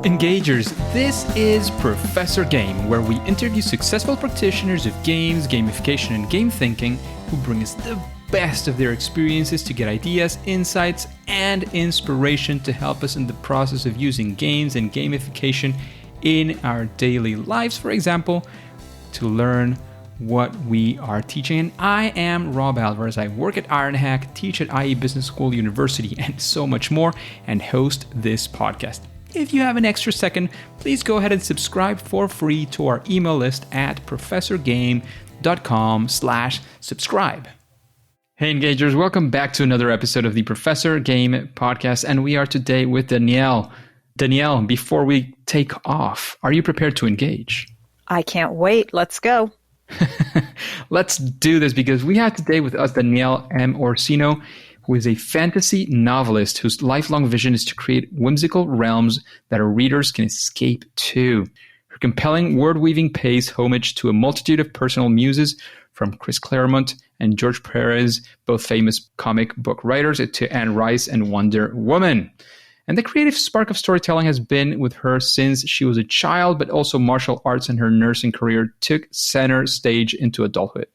Engagers, this is Professor Game, where we interview successful practitioners of games, gamification, and game thinking who bring us the best of their experiences to get ideas, insights, and inspiration to help us in the process of using games and gamification in our daily lives, for example, to learn what we are teaching. And I am Rob Alvarez. I work at Ironhack, teach at IE Business School, University, and so much more, and host this podcast. If you have an extra second, please go ahead and subscribe for free to our email list at professorgame.com/subscribe. Hey Engagers, welcome back to another episode of the Professor Game podcast, and we are today with Danielle. Danielle, before we take off, are you prepared to engage? I can't wait. Let's go. Let's do this because we have today with us Danielle M. Orsino, who is a fantasy novelist whose lifelong vision is to create whimsical realms that our readers can escape to. Her compelling word-weaving pays homage to a multitude of personal muses, from Chris Claremont and George Pérez, both famous comic book writers, to Anne Rice and Wonder Woman. And the creative spark of storytelling has been with her since she was a child, but also martial arts and her nursing career took center stage into adulthood.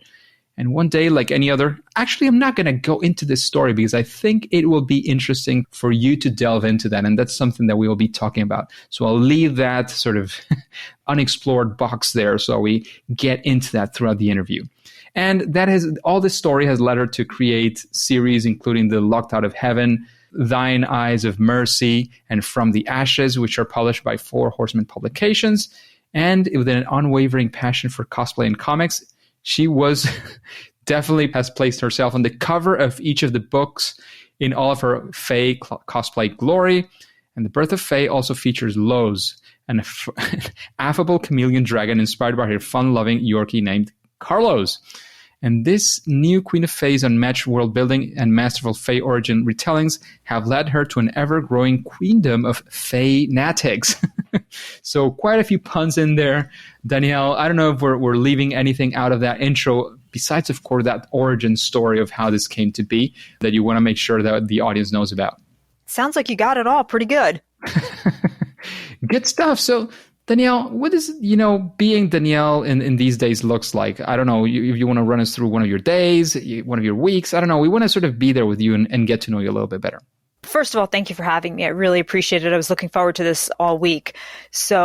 And one day, like any other, actually, I'm not going to go into this story because I think it will be interesting for you to delve into that. And that's something that we will be talking about. So I'll leave that sort of unexplored box there so we get into that throughout the interview. And that has all this story has led her to create series, including the Locked Out of Heaven, Thine Eyes of Mercy, and From the Ashes, which are published by Horsemen Publications. And with an unwavering passion for cosplay and comics, she was definitely has placed herself on the cover of each of the books in all of her Fae cosplay glory. And the Birth of Fae also features Lowe's, an affable chameleon dragon inspired by her fun-loving Yorkie named Carlos. And this new Queen of Fae's unmatched worldbuilding and masterful Fae-origin retellings have led her to an ever-growing queendom of Fae-natics. So quite a few puns in there. Danielle, I don't know if we're leaving anything out of that intro, besides, of course, that origin story of how this came to be that you want to make sure that the audience knows about. Sounds like you got it all pretty good. Good stuff. So Danielle, what is, being Danielle in these days looks like? I don't know, if you want to run us through one of your days, one of your weeks. I don't know. We want to sort of be there with you and get to know you a little bit better. First of all, thank you for having me. I really appreciate it. I was looking forward to this all week. So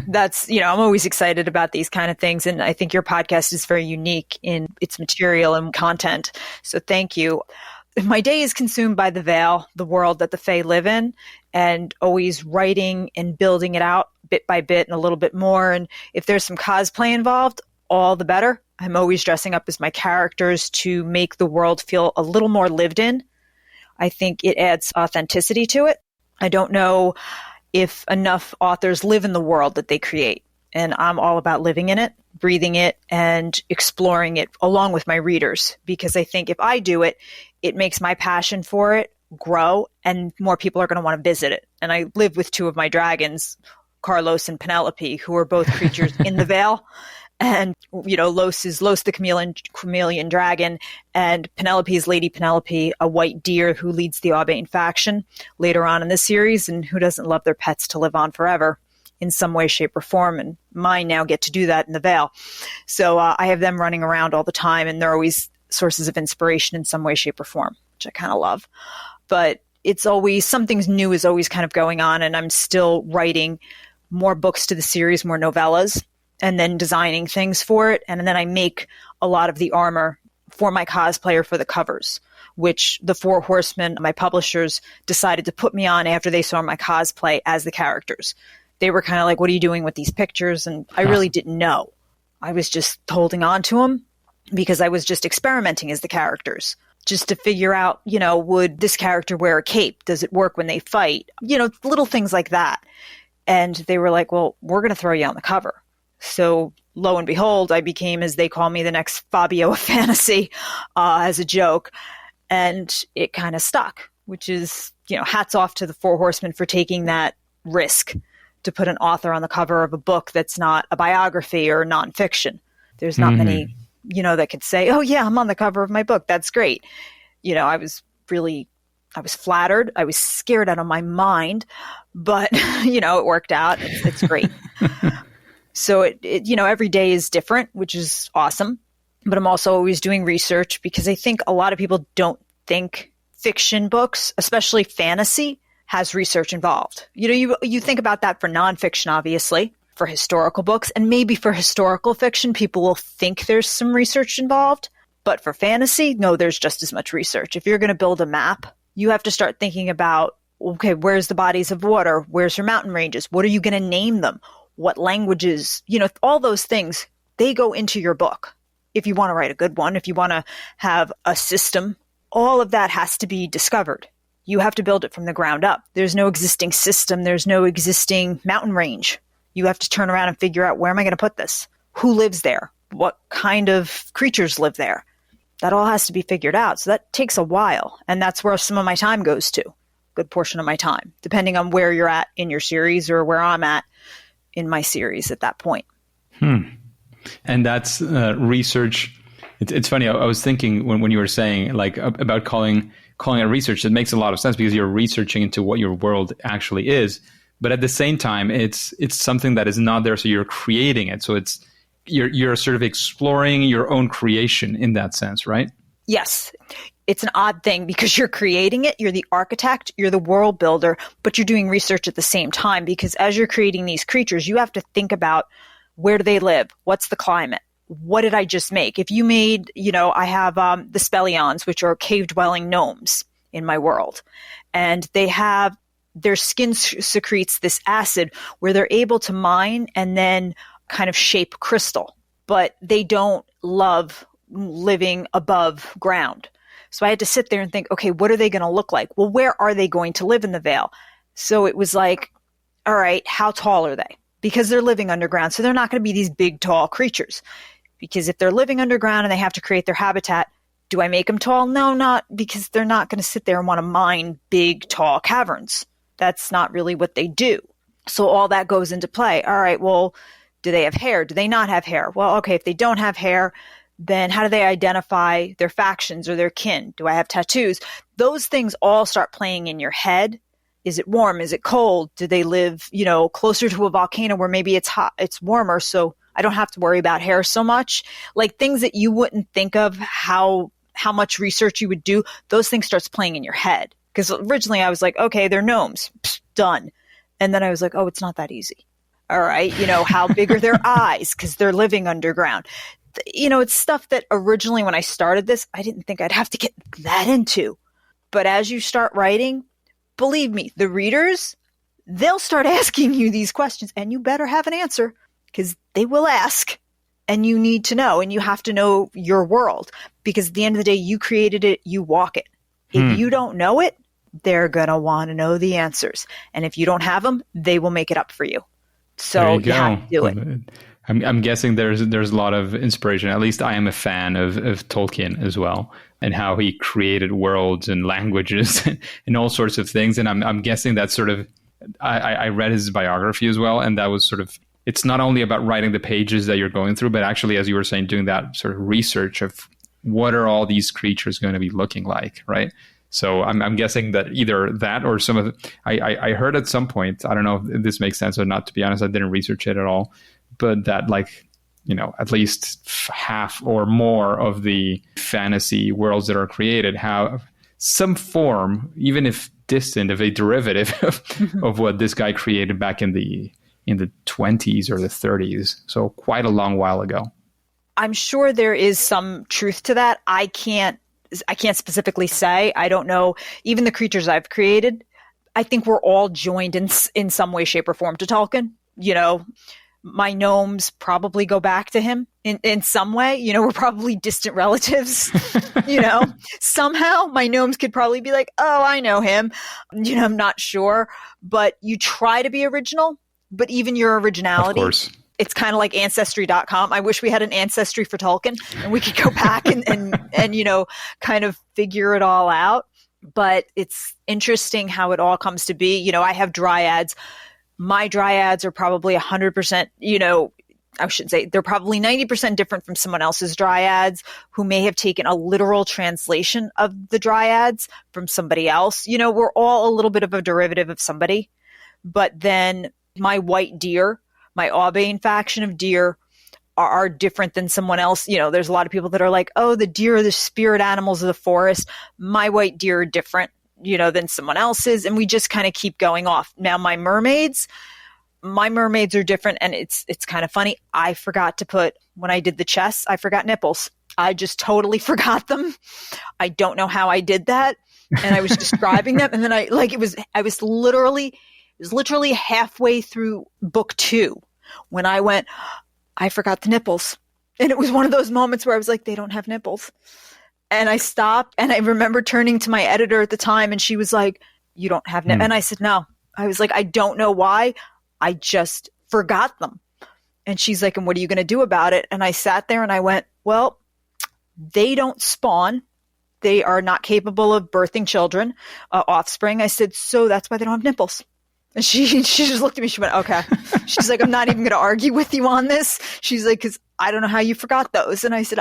that's, I'm always excited about these kind of things. And I think your podcast is very unique in its material and content. So thank you. My day is consumed by the veil, the world that the Fae live in, and always writing and building it out bit by bit and a little bit more. And if there's some cosplay involved, all the better. I'm always dressing up as my characters to make the world feel a little more lived in. I think it adds authenticity to it. I don't know if enough authors live in the world that they create. And I'm all about living in it, breathing it, and exploring it along with my readers. Because I think if I do it, it makes my passion for it grow and more people are going to want to visit it. And I live with two of my dragons, Carlos and Penelope, who are both creatures in the veil. And, Los is Los the chameleon dragon, and Penelope is Lady Penelope, a white deer who leads the Aubain faction later on in the series, and who doesn't love their pets to live on forever in some way, shape, or form. And mine now get to do that in the veil. So I have them running around all the time, and they're always sources of inspiration in some way, shape, or form, which I kind of love. But it's always, something new is always kind of going on, and I'm still writing more books to the series, more novellas, and then designing things for it. And then I make a lot of the armor for my cosplayer for the covers, which the Four Horsemen, my publishers, decided to put me on after they saw my cosplay as the characters. They were kind of like, what are you doing with these pictures? And I really didn't know. I was just holding on to them because I was just experimenting as the characters, just to figure out, would this character wear a cape? Does it work when they fight? Little things like that. And they were like, well, we're going to throw you on the cover. So lo and behold, I became, as they call me, the next Fabio of fantasy, as a joke. And it kind of stuck, which is, hats off to the Four Horsemen for taking that risk to put an author on the cover of a book that's not a biography or nonfiction. There's not many, that could say, oh yeah, I'm on the cover of my book. That's great. I was really I was flattered. I was scared out of my mind, but it worked out. It's great. So every day is different, which is awesome. But I'm also always doing research because I think a lot of people don't think fiction books, especially fantasy, has research involved. You think about that for nonfiction, obviously, for historical books, and maybe for historical fiction, people will think there's some research involved. But for fantasy, no, there's just as much research. If you're going to build a map, you have to start thinking about, okay, where's the bodies of water? Where's your mountain ranges? What are you going to name them? What languages? All those things, they go into your book. If you want to write a good one, if you want to have a system, all of that has to be discovered. You have to build it from the ground up. There's no existing system. There's no existing mountain range. You have to turn around and figure out, where am I going to put this? Who lives there? What kind of creatures live there? That all has to be figured out. So that takes a while. And that's where some of my time goes to. Good portion of my time, depending on where you're at in your series or where I'm at in my series at that point. And that's research. It's funny. I was thinking when you were saying about calling it research, it makes a lot of sense because you're researching into what your world actually is. But at the same time, it's something that is not there, so you're creating it. So you're sort of exploring your own creation in that sense, right? Yes. It's an odd thing because you're creating it, you're the architect, you're the world builder, but you're doing research at the same time because as you're creating these creatures, you have to think about, where do they live? What's the climate? What did I just make? If you made, I have the speleons, which are cave-dwelling gnomes in my world, and their skin secretes this acid where they're able to mine and then kind of shape crystal, but they don't love living above ground. So I had to sit there and think, okay, what are they going to look like? Well, where are they going to live in the Vale? So it was like, all right, how tall are they? Because they're living underground. So they're not going to be these big, tall creatures. Because if they're living underground and they have to create their habitat, do I make them tall? No, not because they're not going to sit there and want to mine big, tall caverns. That's not really what they do. So all that goes into play. All right, well, do they have hair? Do they not have hair? Well, okay, if they don't have hair, then how do they identify their factions or their kin? Do I have tattoos? Those things all start playing in your head. Is it warm? Is it cold? Do they live, closer to a volcano where maybe it's hot, it's warmer, so I don't have to worry about hair so much? Like things that you wouldn't think of how much research you would do, those things starts playing in your head. Because originally I was like, okay, they're gnomes, done. And then I was like, oh, it's not that easy. All right, how big are their eyes? Because they're living underground. It's stuff that originally when I started this, I didn't think I'd have to get that into. But as you start writing, believe me, the readers, they'll start asking you these questions and you better have an answer because they will ask and you need to know and you have to know your world because at the end of the day, you created it, you walk it. If you don't know it, they're going to want to know the answers. And if you don't have them, they will make it up for you. So you have to do it. I'm guessing there's a lot of inspiration. At least I am a fan of Tolkien as well, and how he created worlds and languages and all sorts of things. And I'm guessing that sort of I read his biography as well, and that was sort of, it's not only about writing the pages that you're going through, but actually, as you were saying, doing that sort of research of what are all these creatures going to be looking like, right? So I'm guessing that either that or some of the, I heard at some point, I don't know if this makes sense or not, to be honest, I didn't research it at all, but that at least half or more of the fantasy worlds that are created have some form, even if distant, of a derivative of what this guy created back in the 20s or the 30s. So quite a long while ago. I'm sure there is some truth to that. I can't specifically say. I don't know. Even the creatures I've created, I think we're all joined in some way, shape, or form to Tolkien. My gnomes probably go back to him in some way. We're probably distant relatives. Somehow my gnomes could probably be like, oh, I know him. I'm not sure. But you try to be original, but even your originality, of course, it's kind of like Ancestry.com. I wish we had an ancestry for Tolkien and we could go back and kind of figure it all out. But it's interesting how it all comes to be. I have dryads. My dryads are probably 100%, I should say they're probably 90% different from someone else's dryads who may have taken a literal translation of the dryads from somebody else. You know, we're all a little bit of a derivative of somebody. But then my white deer, my Aubain faction of deer are different than someone else. You know, there's a lot of people that are like, oh, the deer are the spirit animals of the forest. My white deer are different, you know, than someone else's. And we just kind of keep going off. Now, my mermaids are different, and it's kind of funny. I forgot to put, when I did the chests, I forgot nipples. I just totally forgot them. I don't know how I did that. And I was describing them, and then I was literally halfway through book 2 when I went, I forgot the nipples. And it was one of those moments where I was like, they don't have nipples. And I stopped, and I remember turning to my editor at the time, and she was like, you don't have nipples. And I said, no. I was like, I don't know why. I just forgot them. And she's like, and what are you going to do about it? And I sat there and I went, well, they don't spawn. They are not capable of birthing children, offspring. I said, so that's why they don't have nipples. And she just looked at me. She went, okay. She's like, I'm not even going to argue with you on this. She's like, because I don't know how you forgot those. And I said,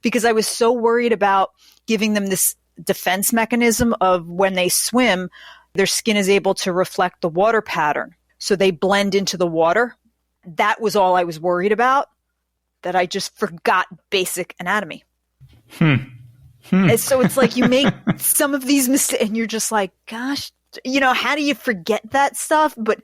because I was so worried about giving them this defense mechanism of when they swim, their skin is able to reflect the water pattern. So they blend into the water. That was all I was worried about, that I just forgot basic anatomy. And so it's like you make some of these mistakes and you're just like, gosh, you know, how do you forget that stuff? But,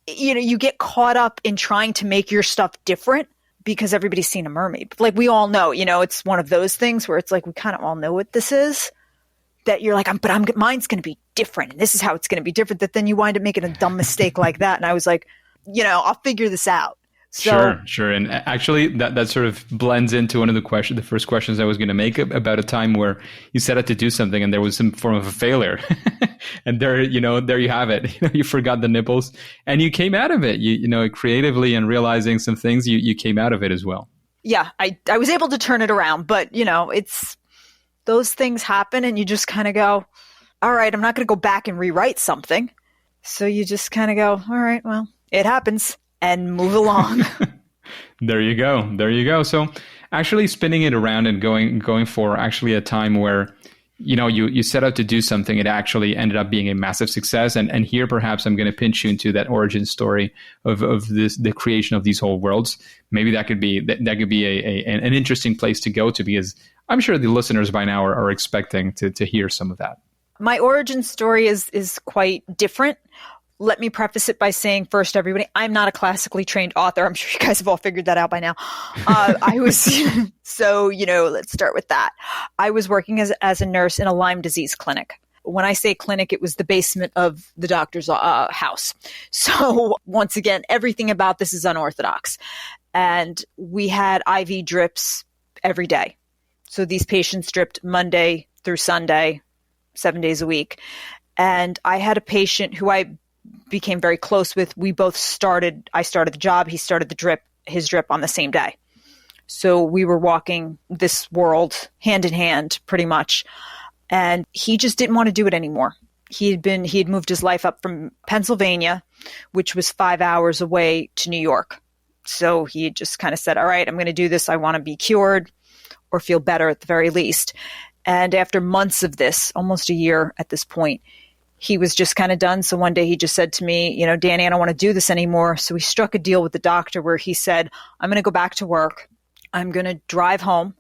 you know, you get caught up in trying to make your stuff different because everybody's seen a mermaid. Like we all know, you know, it's one of those things where it's like we kind of all know what this is. That you're like, mine's going to be different. And this is how it's going to be different. That then you wind up making a dumb mistake like that. And I was like, you know, I'll figure this out. So, sure. And actually that sort of blends into one of the first questions I was going to make about a time where you set out to do something and there was some form of a failure. And there you have it. You forgot the nipples and you came out of it, you know, creatively and realizing some things, you came out of it as well. Yeah, I was able to turn it around, but you know, those things happen and you just kind of go, all right, I'm not going to go back and rewrite something. So you just kind of go, all right, well, it happens and move along. There you go. So actually spinning it around and going for actually a time where, you know, you set out to do something, it actually ended up being a massive success. And here perhaps I'm going to pinch you into that origin story of the creation of these whole worlds. Maybe that could be an interesting place to go to, because I'm sure the listeners by now are expecting to hear some of that. My origin story is quite different. Let me preface it by saying first, everybody, I'm not a classically trained author. I'm sure you guys have all figured that out by now. So, you know, let's start with that. I was working as a nurse in a Lyme disease clinic. When I say clinic, it was the basement of the doctor's house. So once again, everything about this is unorthodox. And we had IV drips every day. So these patients dripped Monday through Sunday, 7 days a week. And I had a patient who I became very close with. I started the job. He started his drip on the same day. So we were walking this world hand in hand pretty much. And he just didn't want to do it anymore. He had moved his life up from Pennsylvania, which was 5 hours away, to New York. So he had just kind of said, all right, I'm going to do this. I want to be cured or feel better at the very least. And after months of this, almost a year at this point, he was just kind of done. So one day he just said to me, you know, Danny, I don't want to do this anymore. So we struck a deal with the doctor where he said, I'm going to go back to work. I'm going to drive home.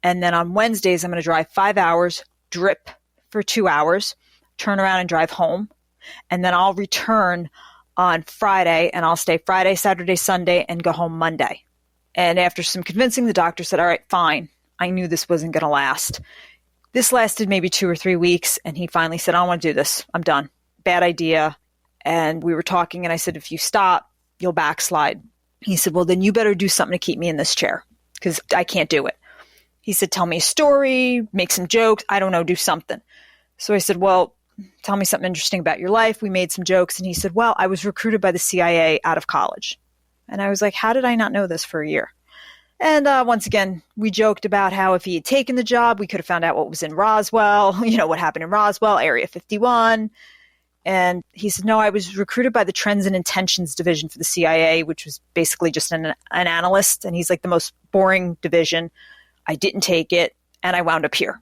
And then on Wednesdays, I'm going to drive 5 hours, drip for 2 hours, turn around and drive home. And then I'll return on Friday and I'll stay Friday, Saturday, Sunday, and go home Monday. And after some convincing, the doctor said, all right, fine. I knew this wasn't going to last. This lasted maybe 2 or 3 weeks, and he finally said, I don't want to do this. I'm done. Bad idea. And we were talking, and I said, if you stop, you'll backslide. He said, well, then you better do something to keep me in this chair, because I can't do it. He said, tell me a story, make some jokes. I don't know, do something. So I said, well, tell me something interesting about your life. We made some jokes, and he said, well, I was recruited by the CIA out of college. And I was like, how did I not know this for a year? And once again, we joked about how if he had taken the job, we could have found out what was in Roswell, you know, what happened in Roswell, Area 51. And he said, no, I was recruited by the Trends and Intentions Division for the CIA, which was basically just an analyst. And he's like, the most boring division. I didn't take it, and I wound up here.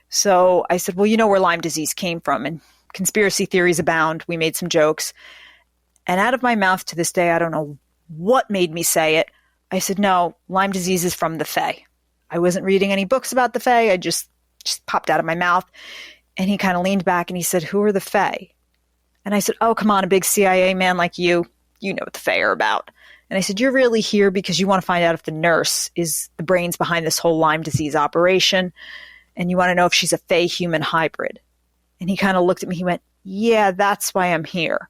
So I said, well, you know where Lyme disease came from, and conspiracy theories abound. We made some jokes. And out of my mouth to this day, I don't know what made me say it. I said, no, Lyme disease is from the Fae. I wasn't reading any books about the Fae. I just popped out of my mouth. And he kind of leaned back and he said, who are the Fae? And I said, oh, come on, a big CIA man like you know what the Fae are about. And I said, you're really here because you want to find out if the nurse is the brains behind this whole Lyme disease operation. And you want to know if she's a Fae-human hybrid. And he kind of looked at me. He went, yeah, that's why I'm here.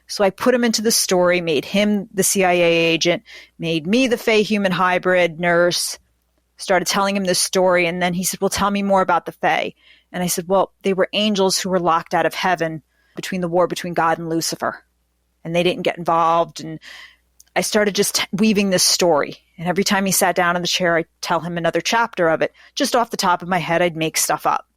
So I put him into the story, made him the CIA agent, made me the Fae-human hybrid nurse, started telling him this story. And then he said, well, tell me more about the Fae. And I said, well, they were angels who were locked out of heaven between the war between God and Lucifer. And they didn't get involved. And I started just weaving this story. And every time he sat down in the chair, I'd tell him another chapter of it. Just off the top of my head, I'd make stuff up.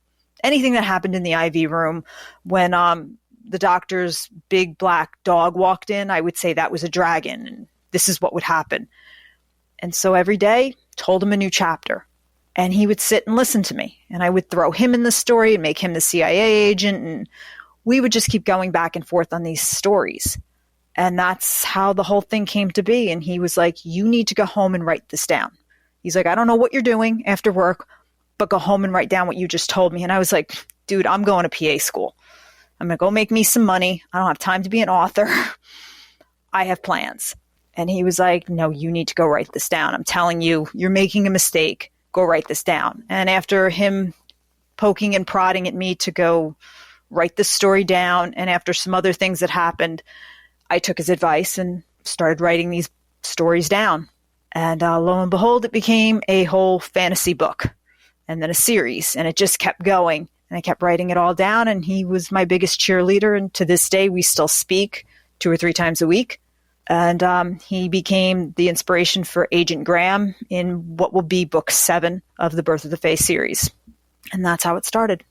Anything that happened in the IV room when the doctor's big black dog walked in, I would say that was a dragon. And this is what would happen. And so every day, told him a new chapter. And he would sit and listen to me. And I would throw him in the story and make him the CIA agent. And we would just keep going back and forth on these stories. And that's how the whole thing came to be. And he was like, you need to go home and write this down. He's like, I don't know what you're doing after work, but go home and write down what you just told me. And I was like, dude, I'm going to PA school. I'm going to go make me some money. I don't have time to be an author. I have plans. And he was like, no, you need to go write this down. I'm telling you, you're making a mistake. Go write this down. And after him poking and prodding at me to go write this story down, and after some other things that happened, I took his advice and started writing these stories down. And lo and behold, it became a whole fantasy book and then a series. And it just kept going. And I kept writing it all down. And he was my biggest cheerleader. And to this day, we still speak 2 or 3 times a week. And he became the inspiration for Agent Graham in what will be book 7 of the Birth of the Fae series. And that's how it started.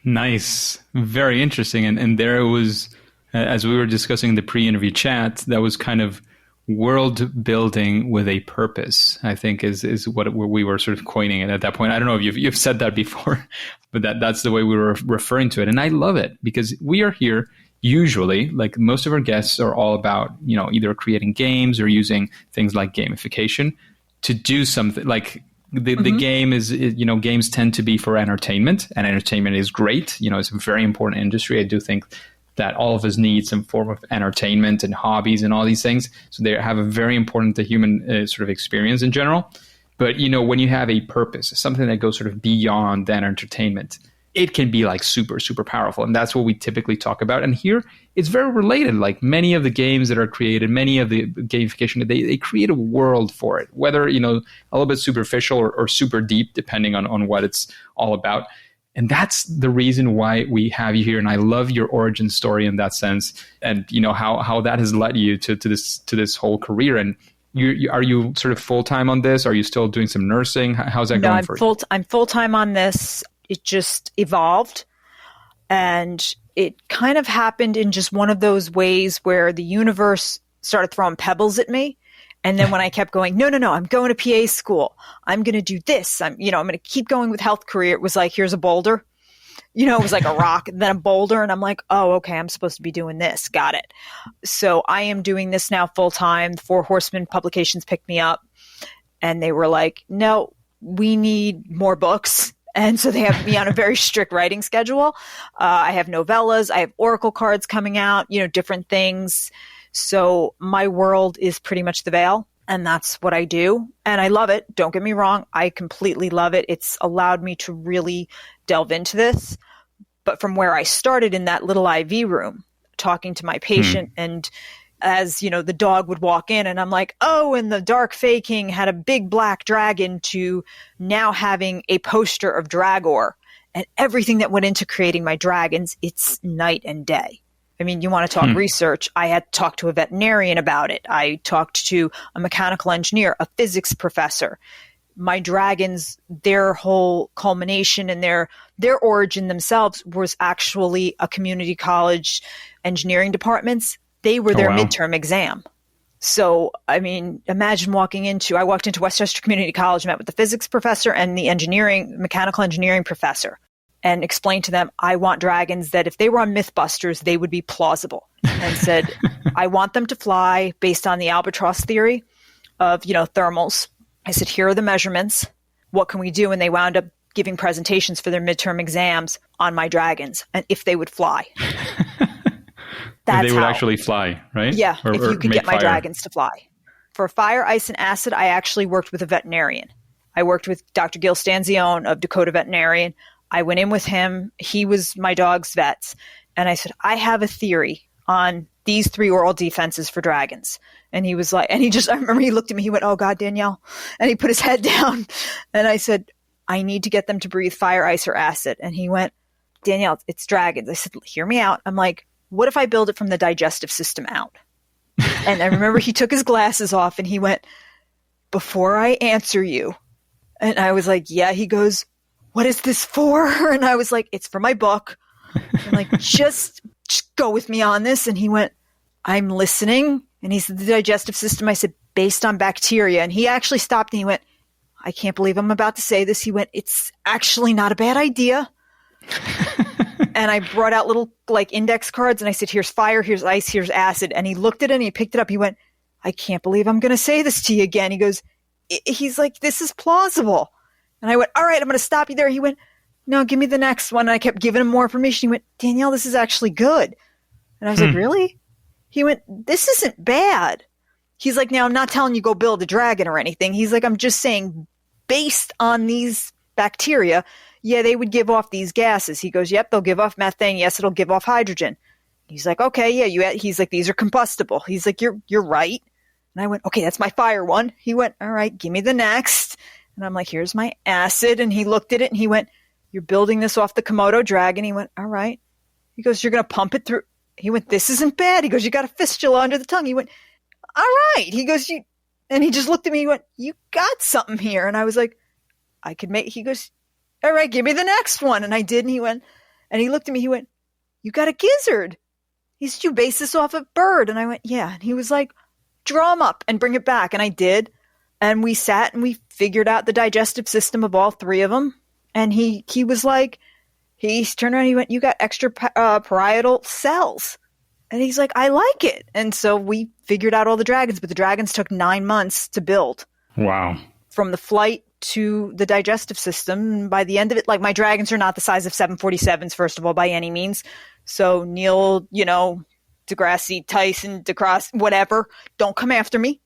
Nice. Very interesting. And there it was, as we were discussing the pre-interview chat, that was kind of world building with a purpose, I think is what we were sort of coining it at that point. I don't know if you've said that before, but that's the way we were referring to it. And I love it because we are here usually, like most of our guests are all about, either creating games or using things like gamification to do something like the game is, games tend to be for entertainment, and entertainment is great. It's a very important industry. I do think that all of us need some form of entertainment and hobbies and all these things. So they have a very important human sort of experience in general. But, when you have a purpose, something that goes sort of beyond that entertainment, it can be like super, super powerful. And that's what we typically talk about. And here it's very related. Like many of the games that are created, many of the gamification, they create a world for it, whether, a little bit superficial or super deep, depending on what it's all about. And that's the reason why we have you here. And I love your origin story in that sense. And, how that has led you to this whole career. And are you sort of full-time on this? Are you still doing some nursing? How's that going for you? I'm full-time on this. It just evolved, and it kind of happened in just one of those ways where the universe started throwing pebbles at me. And then when I kept going, no, I'm going to PA school. I'm going to do this. I'm going to keep going with health career. It was like, here's a boulder. It was like a rock and then a boulder. And I'm like, oh, okay, I'm supposed to be doing this. Got it. So I am doing this now full time. The 4 Horsemen Publications picked me up and they were like, no, we need more books. And so they have me on a very strict writing schedule. I have novellas. I have oracle cards coming out, different things. So my world is pretty much the Veil, and that's what I do. And I love it. Don't get me wrong. I completely love it. It's allowed me to really delve into this. But from where I started in that little IV room, talking to my patient and as, the dog would walk in and I'm like, oh, and the Dark Fae King had a big black dragon, to now having a poster of Dragor and everything that went into creating my dragons. It's night and day. I mean, you want to talk research. I had to talk to a veterinarian about it. I talked to a mechanical engineer, a physics professor. my dragons, their whole culmination and their origin themselves was actually a community college engineering departments. They were their midterm exam. So, I mean, imagine I walked into Westchester Community College, met with the physics professor and the mechanical engineering professor, and explained to them, I want dragons that if they were on Mythbusters, they would be plausible. And said, I want them to fly based on the albatross theory of, thermals. I said, here are the measurements. What can we do? And they wound up giving presentations for their midterm exams on my dragons and if they would fly. If they would actually fly, right? Yeah, if you could get my fire. dragons to fly. For fire, ice, and acid, I actually worked with a veterinarian. I worked with Dr. Gil Stanzione of Dakota Veterinarian. I went in with him. He was my dog's vet. And I said, I have a theory on these 3 oral defenses for dragons. And he was like, I remember he looked at me, he went, oh God, Danielle. And he put his head down. And I said, I need to get them to breathe fire, ice, or acid. And he went, Danielle, it's dragons. I said, hear me out. I'm like, what if I build it from the digestive system out? And I remember he took his glasses off and he went, before I answer you. And I was like, yeah. He goes, what is this for? And I was like, it's for my book. I'm like, just go with me on this. And he went, I'm listening. And he said, the digestive system. I said, based on bacteria. And he actually stopped and he went, I can't believe I'm about to say this. He went, it's actually not a bad idea. And I brought out little index cards and I said, here's fire, here's ice, here's acid. And he looked at it and he picked it up. He went, I can't believe I'm going to say this to you again. He goes, he's like, this is plausible. And I went, all right, I'm going to stop you there. He went, no, give me the next one. And I kept giving him more information. He went, Danielle, this is actually good. And I was like, really? He went, this isn't bad. He's like, now I'm not telling you go build a dragon or anything. He's like, I'm just saying based on these bacteria, yeah, they would give off these gases. He goes, yep, they'll give off methane. Yes, it'll give off hydrogen. He's like, okay, yeah, he's like, these are combustible. He's like, you're right. And I went, okay, that's my fire one. He went, all right, give me the next. And I'm like, here's my acid. And he looked at it and he went, you're building this off the Komodo dragon. He went, all right. He goes, you're going to pump it through. He went, this isn't bad. He goes, you got a fistula under the tongue. He went, all right. He goes, and he just looked at me. He went, you got something here. And I was like, I could make, he goes, all right, give me the next one. And I did. And he went, and he looked at me. He went, you got a gizzard. He said, you base this off a bird. And I went, yeah. And he was like, draw him up and bring it back. And I did. And we sat and we figured out the digestive system of all 3 of them. And he was like, he turned around, he went, you got extra parietal cells. And he's like, I like it. And so we figured out all the dragons, but the dragons took 9 months to build. Wow. From the flight to the digestive system. And by the end of it, my dragons are not the size of 747s, first of all, by any means. So Neil, deGrasse Tyson, DeCross, whatever, don't come after me.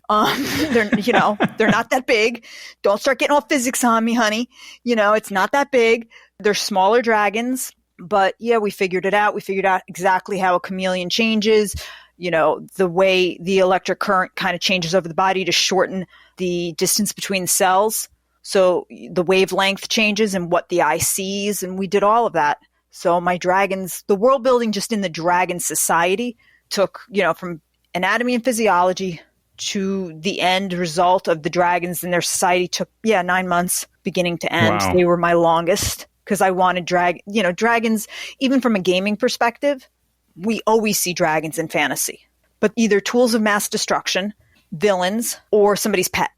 They're not that big. Don't start getting all physics on me, honey. It's not that big. They're smaller dragons, but yeah, we figured it out. We figured out exactly how a chameleon changes, the way the electric current kind of changes over the body to shorten the distance between cells. So the wavelength changes and what the eye sees. And we did all of that. So my dragons, the world building just in the dragon society took, from anatomy and physiology to the end result of the dragons in their society took, 9 months beginning to end. Wow. They were my longest because I wanted dragons, even from a gaming perspective, we always see dragons in fantasy, but either tools of mass destruction, villains, or somebody's pet.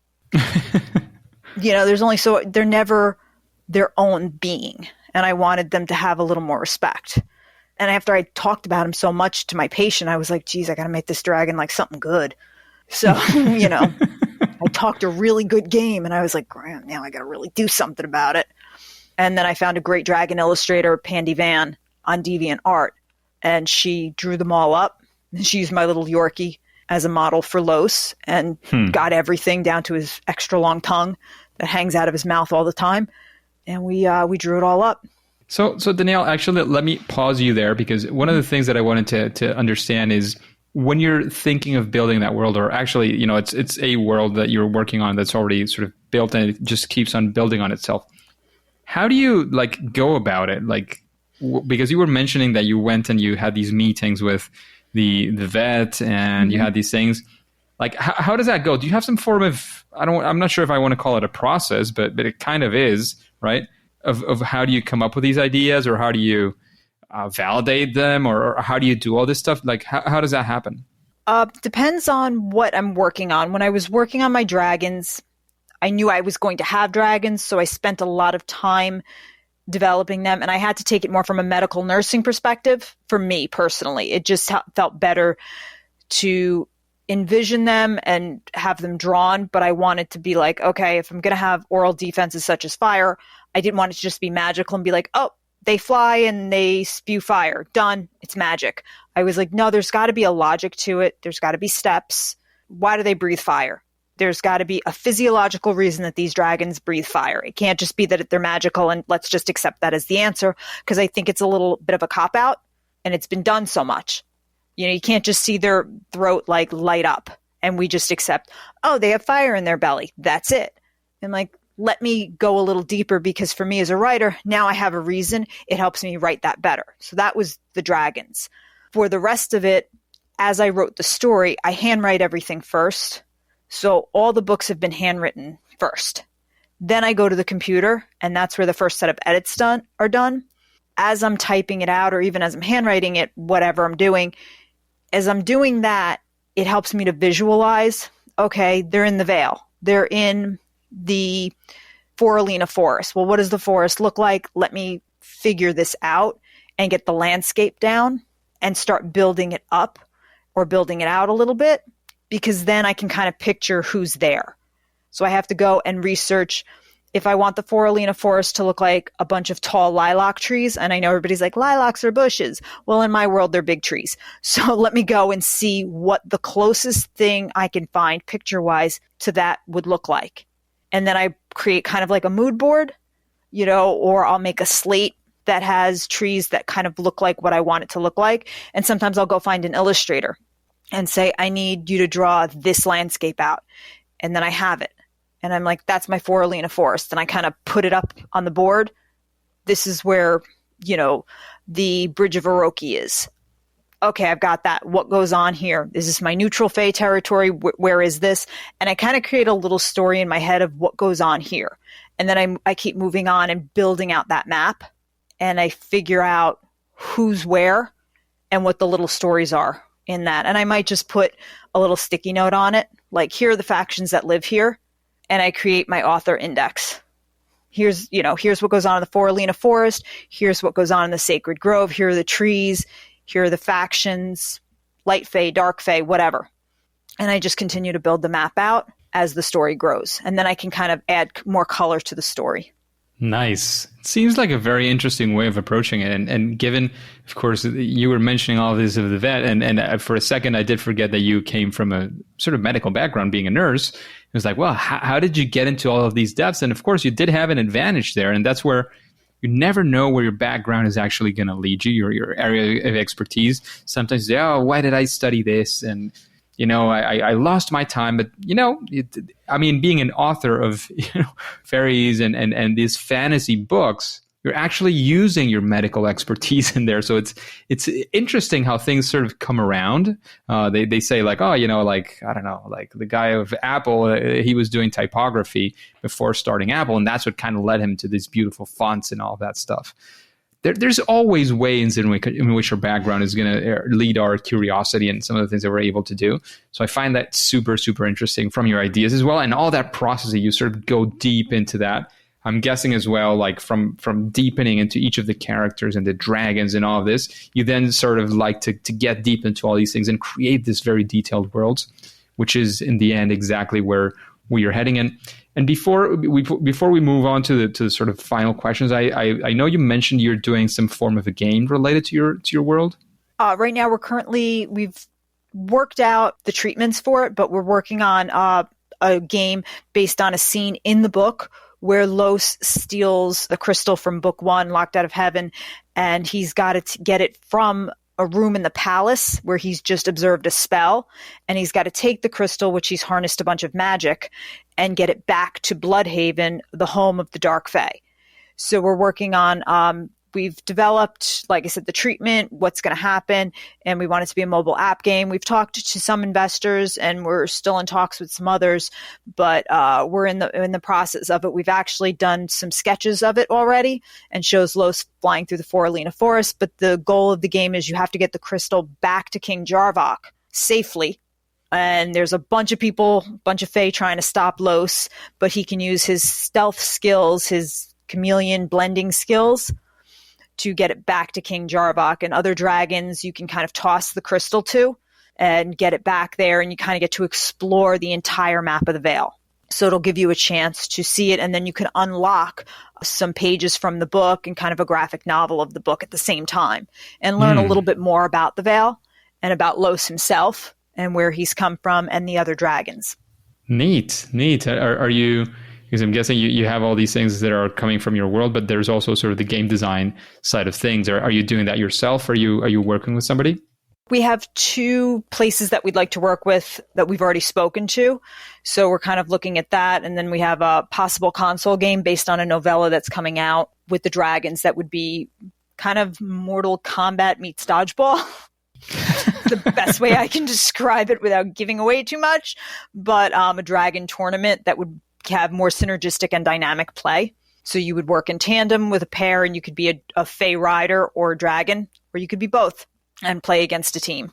They're never their own being. And I wanted them to have a little more respect. And after I talked about him so much to my patient, I was like, geez, I got to make this dragon like something good. So, I talked a really good game and I was like, Graham, now I got to really do something about it. And then I found a great dragon illustrator, Pandy Van, on DeviantArt. And she drew them all up. And she used my little Yorkie as a model for Los and got everything down to his extra long tongue that hangs out of his mouth all the time. And we drew it all up. So Danielle, actually, let me pause you there because one of the things that I wanted to understand is when you're thinking of building that world, or actually, it's a world that you're working on that's already sort of built and it just keeps on building on itself. How do you go about it? Because you were mentioning that you went and you had these meetings with the vet and you had these things. Like, how does that go? Do you have some form of, I'm not sure if I want to call it a process, but it kind of is, right? Of how do you come up with these ideas, or how do you validate them, or how do you do all this stuff? Like, how does that happen? Depends on what I'm working on. When I was working on my dragons, I knew I was going to have dragons, so I spent a lot of time developing them, and I had to take it more from a medical nursing perspective for me personally. It just felt better to envision them and have them drawn, but I wanted to be like, okay, if I'm going to have oral defenses such as fire, I didn't want it to just be magical and be like, oh, they fly and they spew fire. Done. It's magic. I was like, no, there's got to be a logic to it. There's got to be steps. Why do they breathe fire? There's got to be a physiological reason that these dragons breathe fire. It can't just be that they're magical and let's just accept that as the answer, because I think it's a little bit of a cop-out, and it's been done so much. You know, you can't just see their throat like light up and we just accept, oh, they have fire in their belly. That's it. And like, let me go a little deeper, because for me as a writer, now I have a reason. It helps me write that better. So that was the dragons. For the rest of it, as I wrote the story, I handwrite everything first. So all the books have been handwritten first. Then I go to the computer, and that's where the first set of edits are done. As I'm typing it out, or even as I'm handwriting it, whatever I'm doing, as I'm doing that, it helps me to visualize, okay, they're in the Vale. They're in the Foralina forest. Well, what does the forest look like? Let me figure this out and get the landscape down and start building it up or building it out a little bit, because then I can kind of picture who's there. So I have to go and research if I want the Foralina forest to look like a bunch of tall lilac trees. And I know everybody's like, lilacs are bushes. Well, in my world, they're big trees. So let me go and see what the closest thing I can find picture-wise to that would look like. And then I create kind of like a mood board, you know, or I'll make a slate that has trees that kind of look like what I want it to look like. And sometimes I'll go find an illustrator and say, I need you to draw this landscape out. And then I have it. And I'm like, that's my Foralina forest. And I kind of put it up on the board. This is where, you know, the Bridge of Yorkie is. Okay, I've got that. What goes on here? Is this my neutral Fae territory? Where is this? And I kind of create a little story in my head of what goes on here. And then I keep moving on and building out that map. And I figure out who's where and what the little stories are in that. And I might just put a little sticky note on it. Like, here are the factions that live here. And I create my author index. Here's what goes on in the Foralina forest. Here's what goes on in the Sacred Grove. Here are the trees. Here are the factions, light Fae, dark Fae, whatever. And I just continue to build the map out as the story grows. And then I can kind of add more color to the story. Nice. It seems like a very interesting way of approaching it. And given, of course, you were mentioning all of this of the vet, and for a second I did forget that you came from a sort of medical background, being a nurse. It was like, well, how did you get into all of these depths? And of course, you did have an advantage there. And that's where you never know where your background is actually going to lead you, your area of expertise. Sometimes you say, oh, why did I study this? And you know, I lost my time, but you know, being an author of fairies and these fantasy books, you're actually using your medical expertise in there. So it's interesting how things sort of come around. They say like, oh, you know, like, I don't know, like the guy of Apple, he was doing typography before starting Apple, and that's what kind of led him to these beautiful fonts and all that stuff. There's always ways in which our background is going to lead our curiosity and some of the things that we're able to do. So I find that super, super interesting from your ideas as well. And all that process that you sort of go deep into that. I'm guessing as well, like from deepening into each of the characters and the dragons and all of this, you then sort of like to get deep into all these things and create this very detailed world, which is in the end exactly where we are heading in. And before we move on to the sort of final questions, I know you mentioned you're doing some form of a game related to your world. Right now, we've worked out the treatments for it, but we're working on a game based on a scene in the book where Los steals the crystal from book 1, Locked Out of Heaven, and he's got to get it from a room in the palace where he's just observed a spell, and he's got to take the crystal, which he's harnessed a bunch of magic, and get it back to Bloodhaven, the home of the Dark Fae. So we're working on we've developed, like I said, the treatment, what's going to happen, and we want it to be a mobile app game. We've talked to some investors, and we're still in talks with some others, but we're in the process of it. We've actually done some sketches of it already, and shows Los flying through the Foralina forest. But the goal of the game is you have to get the crystal back to King Jarvok safely. And there's a bunch of people, bunch of Fae trying to stop Los, but he can use his stealth skills, his chameleon blending skills to get it back to King Jarvok. And other dragons you can kind of toss the crystal to and get it back there, and you kind of get to explore the entire map of the Vale. So it'll give you a chance to see it, and then you can unlock some pages from the book and kind of a graphic novel of the book at the same time, and learn a little bit more about the Vale and about Los himself and where he's come from and the other dragons. Neat. Are you, because I'm guessing you have all these things that are coming from your world, but there's also sort of the game design side of things. Are you doing that yourself? Are you working with somebody? We have 2 places that we'd like to work with that we've already spoken to. So we're kind of looking at that. And then we have a possible console game based on a novella that's coming out with the dragons that would be kind of Mortal Kombat meets Dodgeball. The best way I can describe it without giving away too much, but a dragon tournament that would have more synergistic and dynamic play. So you would work in tandem with a pair, and you could be a Fae rider or a dragon, or you could be both and play against a team.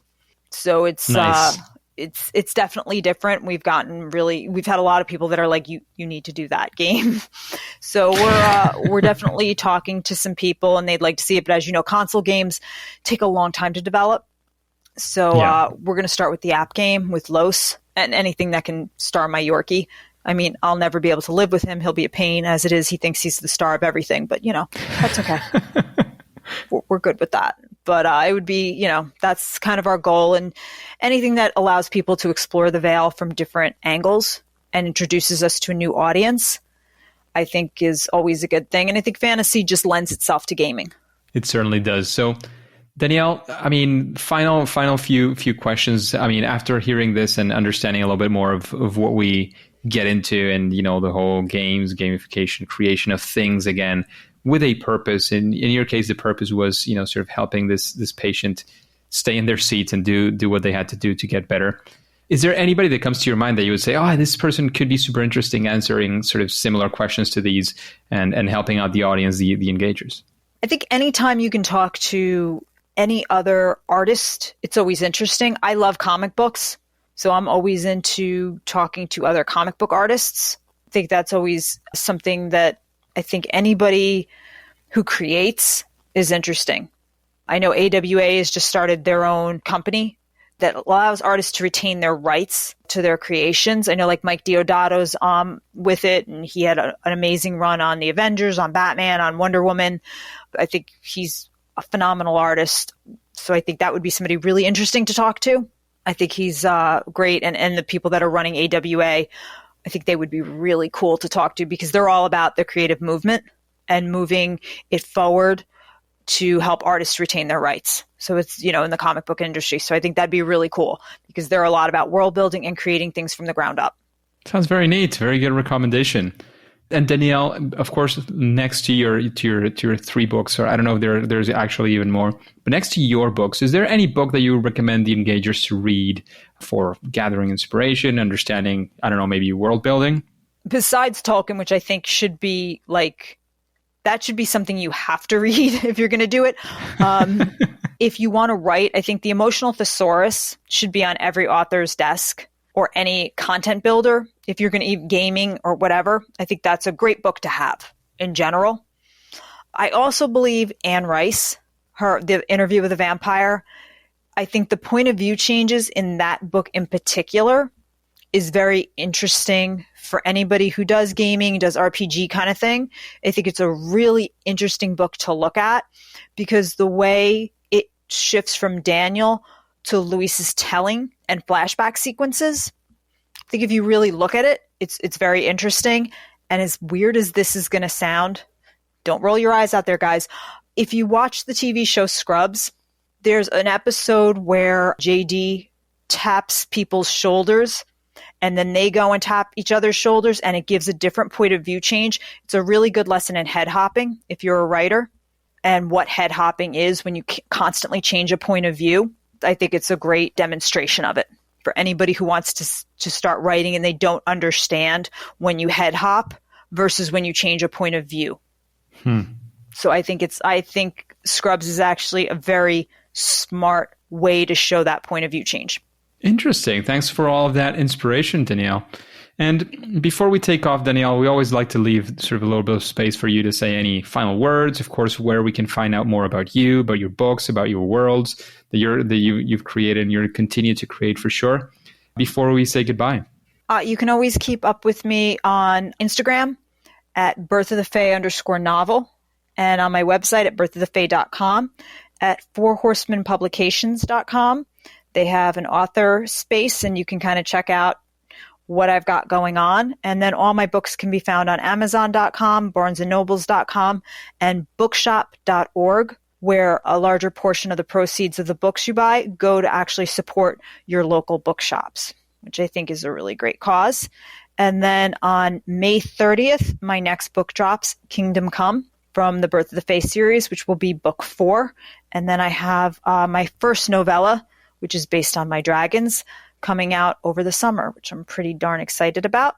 So it's nice. It's definitely different. We've had a lot of people that are like, you need to do that game. So we're definitely talking to some people, and they'd like to see it. But as you know, console games take a long time to develop. So we're going to start with the app game with Los, and anything that can star my Yorkie. I mean, I'll never be able to live with him. He'll be a pain as it is. He thinks he's the star of everything, but that's okay. We're good with that. But it would be, that's kind of our goal. And anything that allows people to explore the Vale from different angles and introduces us to a new audience, I think is always a good thing. And I think fantasy just lends itself to gaming. It certainly does. So, Danielle, I mean, final few questions. I mean, after hearing this and understanding a little bit more of what we get into, and the whole gamification, creation of things again with a purpose. In your case, the purpose was sort of helping this patient stay in their seat and do what they had to do to get better. Is there anybody that comes to your mind that you would say, oh, this person could be super interesting answering sort of similar questions to these and helping out the audience, the engagers? I think anytime you can talk to any other artist, it's always interesting. I love comic books, so I'm always into talking to other comic book artists. I think that's always something that I think anybody who creates is interesting. I know AWA has just started their own company that allows artists to retain their rights to their creations. I know like Mike Deodato's with it, and he had an amazing run on the Avengers, on Batman, on Wonder Woman. I think he's a phenomenal artist. So I think that would be somebody really interesting to talk to. I think he's great. And the people that are running AWA, I think they would be really cool to talk to, because they're all about the creative movement and moving it forward to help artists retain their rights. So it's, in the comic book industry. So I think that'd be really cool, because they're a lot about world building and creating things from the ground up. Sounds very neat. Very good recommendation. And Danielle, of course, next to your 3 books, or I don't know if there's actually even more, but next to your books, is there any book that you would recommend the engagers to read for gathering inspiration, understanding, I don't know, maybe world building? Besides Tolkien, which I think should be that should be something you have to read if you're going to do it. If you want to write, I think The Emotional Thesaurus should be on every author's desk, or any content builder. If you're going to eat gaming or whatever, I think that's a great book to have in general. I also believe Anne Rice, The Interview with a Vampire, I think the point of view changes in that book in particular is very interesting for anybody who does gaming, does RPG kind of thing. I think it's a really interesting book to look at, because the way it shifts from Daniel to Luis's telling and flashback sequences, I think if you really look at it, it's very interesting. And as weird as this is going to sound, don't roll your eyes out there, guys. If you watch the TV show Scrubs, there's an episode where JD taps people's shoulders, and then they go and tap each other's shoulders, and it gives a different point of view change. It's a really good lesson in head hopping if you're a writer. and what head hopping is when you constantly change a point of view. I think it's a great demonstration of it for anybody who wants to start writing and they don't understand when you head hop versus when you change a point of view. So I think Scrubs is actually a very smart way to show that point of view change. Interesting. Thanks for all of that inspiration, Danielle. And before we take off, Danielle, we always like to leave sort of a little bit of space for you to say any final words, of course, where we can find out more about you, about your books, about your worlds that you've created and you're continue to create for sure, before we say goodbye. You can always keep up with me on Instagram at Birth of the Fae _novel, and on my website at birthofthefae.com, at horsemenpublications.com. They have an author space, and you can kind of check out what I've got going on. And then all my books can be found on Amazon.com, BarnesandNobles.com, and bookshop.org, where a larger portion of the proceeds of the books you buy go to actually support your local bookshops, which I think is a really great cause. And then on May 30th, my next book drops, Kingdom Come, from the Birth of the Fae series, which will be book 4. And then I have my first novella, which is based on my dragons, coming out over the summer, which I'm pretty darn excited about.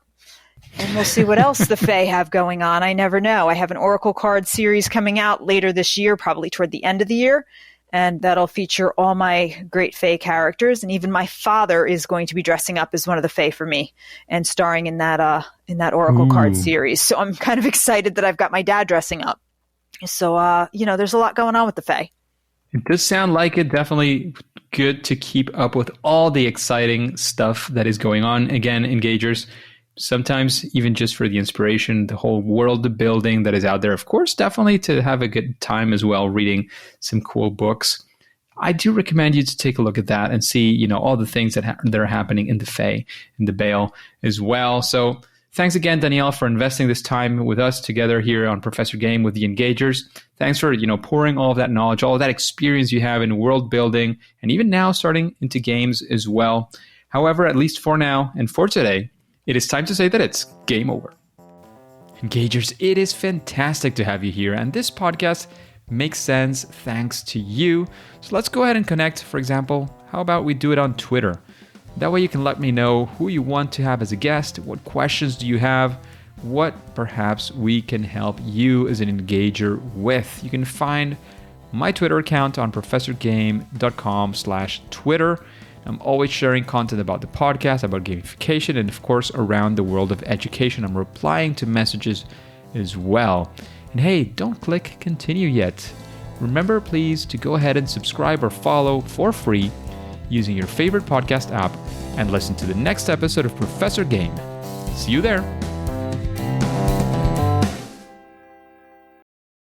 And we'll see what else the Fae have going on. I never know. I have an Oracle card series coming out later this year, probably toward the end of the year. And that'll feature all my great Fae characters. And even my father is going to be dressing up as one of the Fae for me and starring in that Oracle card series. So I'm kind of excited that I've got my dad dressing up. So, there's a lot going on with the Fae. It does sound like it. Definitely good to keep up with all the exciting stuff that is going on. Again, engagers, sometimes even just for the inspiration, the whole world building that is out there. Of course, definitely to have a good time as well, reading some cool books. I do recommend you to take a look at that and see, all the things that are happening in the Fae, in the Baal as well. So thanks again, Danielle, for investing this time with us together here on Professor Game with the Engagers. Thanks for, pouring all of that knowledge, all of that experience you have in world building, and even now starting into games as well. However, at least for now and for today, it is time to say that it's game over. Engagers, it is fantastic to have you here, and this podcast makes sense thanks to you. So let's go ahead and connect. For example, how about we do it on Twitter? That way you can let me know who you want to have as a guest, what questions do you have, what perhaps we can help you as an engager with. You can find my Twitter account on professorgame.com/Twitter. I'm always sharing content about the podcast, about gamification, and of course around the world of education. I'm replying to messages as well. And hey, don't click continue yet. Remember, please, to go ahead and subscribe or follow for free using your favorite podcast app and listen to the next episode of Professor Game. See you there.